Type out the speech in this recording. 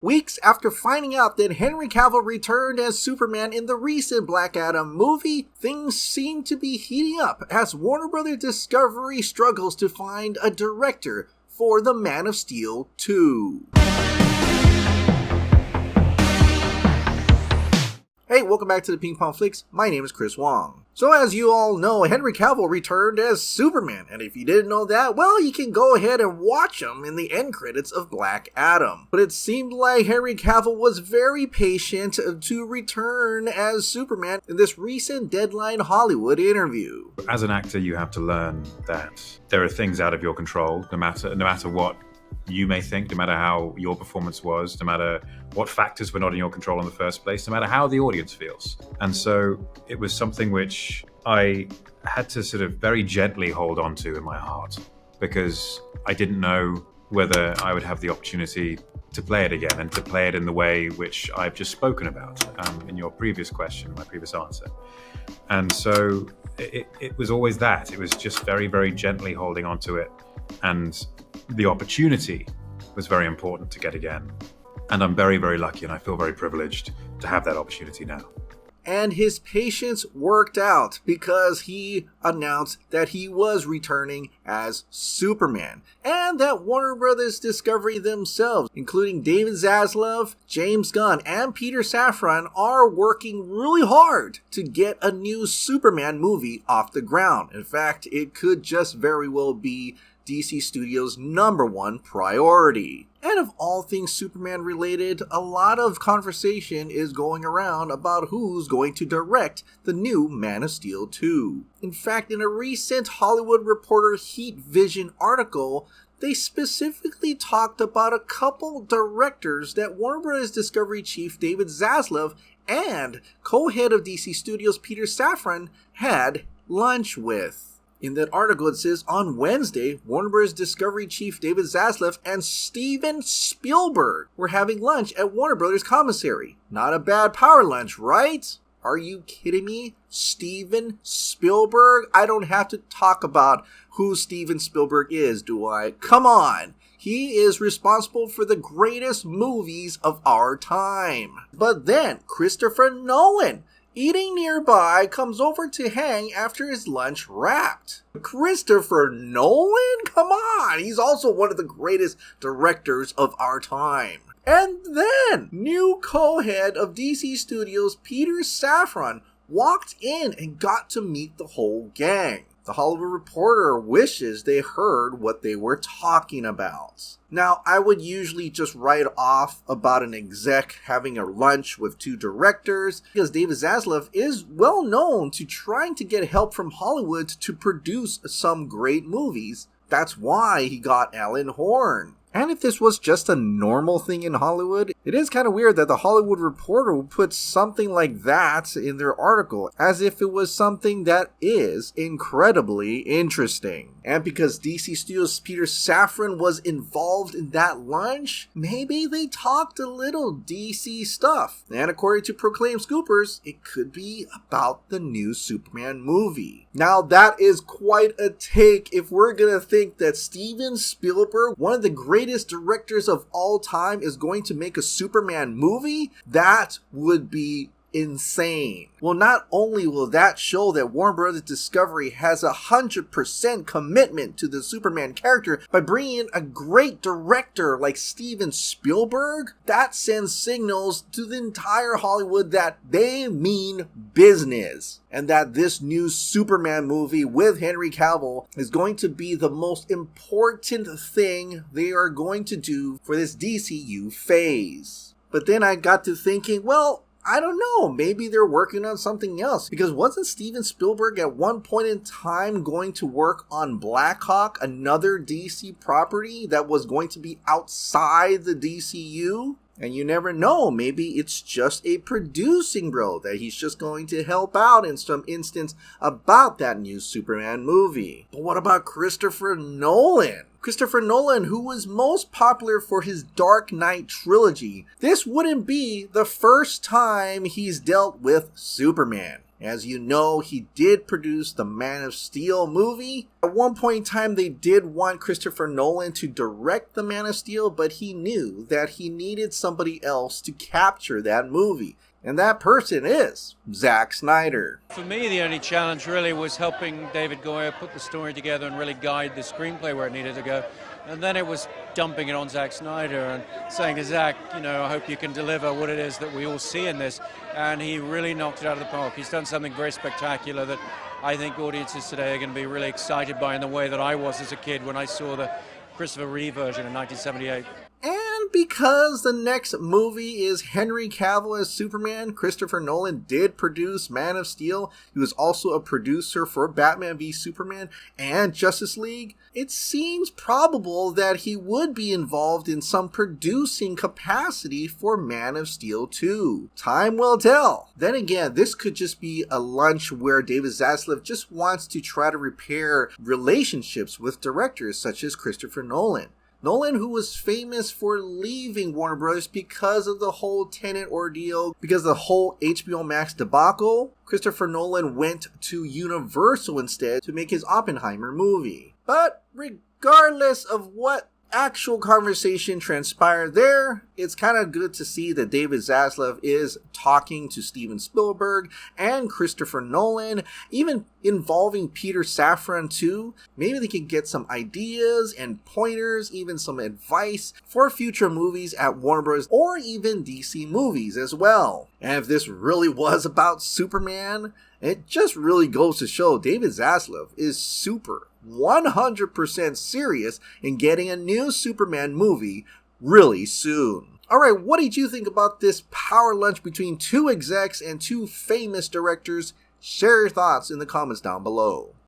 Weeks after finding out that Henry Cavill returned as Superman in the recent Black Adam movie, things seem to be heating up as Warner Bros. Discovery struggles to find a director for The Man of Steel 2. Hey, welcome back to the Ping Pong Flix. My name is Chris Wong. So as you all know, Henry Cavill returned as Superman, and if you didn't know that, well, you can go ahead and watch him in the end credits of Black Adam. But it seemed like Henry Cavill was very patient to return as Superman in this recent Deadline Hollywood interview. As an actor, you have to learn that there are things out of your control, no matter what you may think, no matter how your performance was, no matter what factors were not in your control in the first place, no matter how the audience feels. And so it was something which I had to sort of very gently hold on to in my heart, because I didn't know whether I would have the opportunity to play it again and to play it in the way which I've just spoken about in your previous question, my previous answer. And so it was always that. It was just very, very gently holding on to it. And the opportunity was very important to get again. And I'm very, very lucky, and I feel very privileged to have that opportunity now. And his patience worked out because he announced that he was returning as Superman, and that Warner Bros. Discovery themselves, including David Zaslav, James Gunn, and Peter Safran, are working really hard to get a new Superman movie off the ground. In fact, it could just very well be DC Studios' #1 priority. And of all things Superman related, a lot of conversation is going around about who's going to direct the new Man of Steel 2. In fact, in a recent Hollywood Reporter Heat Vision article, they specifically talked about a couple directors that Warner Bros. Discovery chief David Zaslav and co-head of DC Studios Peter Safran had lunch with. In that article, it says, on Wednesday, Warner Bros. Discovery chief David Zaslav and Steven Spielberg were having lunch at Warner Bros. Commissary. Not a bad power lunch, right? Are you kidding me? Steven Spielberg? I don't have to talk about who Steven Spielberg is, do I? Come on! He is responsible for the greatest movies of our time. But then, Christopher Nolan, eating nearby, comes over to hang after his lunch wrapped. Christopher Nolan? Come on! He's also one of the greatest directors of our time. And then, new co-head of DC Studios Peter Safran walked in and got to meet the whole gang. The Hollywood Reporter wishes they heard what they were talking about. Now, I would usually just write off about an exec having a lunch with two directors, because David Zaslav is well known to trying to get help from Hollywood to produce some great movies. That's why he got Alan Horn. And if this was just a normal thing in Hollywood, it is kind of weird that the Hollywood Reporter would put something like that in their article, as if it was something that is incredibly interesting. And because DC Studios Peter Safran was involved in that lunch, maybe they talked a little DC stuff. And according to Proclaimed Scoopers, it could be about the new Superman movie. Now that is quite a take if we're gonna think that Steven Spielberg, one of the greatest directors of all time, is going to make a Superman movie. That would be insane. Well, not only will that show that Warner Bros. Discovery has 100% commitment to the Superman character by bringing in a great director like Steven Spielberg, that sends signals to the entire Hollywood that they mean business, and that this new Superman movie with Henry Cavill is going to be the most important thing they are going to do for this DCU phase. But then I got to thinking, well, I don't know, maybe they're working on something else, because wasn't Steven Spielberg at one point in time going to work on Black Hawk, another DC property that was going to be outside the DCU? And you never know, maybe it's just a producing role that he's just going to help out in some instance about that new Superman movie. But what about Christopher Nolan? Christopher Nolan, who was most popular for his Dark Knight trilogy, this wouldn't be the first time he's dealt with Superman. As you know, he did produce the Man of Steel movie. At one point in time, they did want Christopher Nolan to direct the Man of Steel, but he knew that he needed somebody else to capture that movie. And that person is Zack Snyder. For me, the only challenge really was helping David Goyer put the story together and really guide the screenplay where it needed to go. And then it was dumping it on Zack Snyder and saying to Zack, I hope you can deliver what it is that we all see in this. And he really knocked it out of the park. He's done something very spectacular that I think audiences today are going to be really excited by in the way that I was as a kid when I saw the Christopher Reeve version in 1978. And because the next movie is Henry Cavill as Superman, Christopher Nolan did produce Man of Steel. He was also a producer for Batman v Superman and Justice League. It seems probable that he would be involved in some producing capacity for Man of Steel 2. Time will tell. Then again, this could just be a lunch where David Zaslav just wants to try to repair relationships with directors such as Christopher Nolan. Nolan, who was famous for leaving Warner Bros. Because of the whole Tenet ordeal, because of the whole HBO Max debacle, Christopher Nolan went to Universal instead to make his Oppenheimer movie. But regardless of what actual conversation transpired there, it's kind of good to see that David Zaslav is talking to Steven Spielberg and Christopher Nolan, even involving Peter Safran too. Maybe they can get some ideas and pointers, even some advice for future movies at Warner Bros. Or even DC movies as well. And if this really was about Superman, it just really goes to show David Zaslav is super 100% serious in getting a new Superman movie really soon. Alright, what did you think about this power lunch between two execs and two famous directors? Share your thoughts in the comments down below.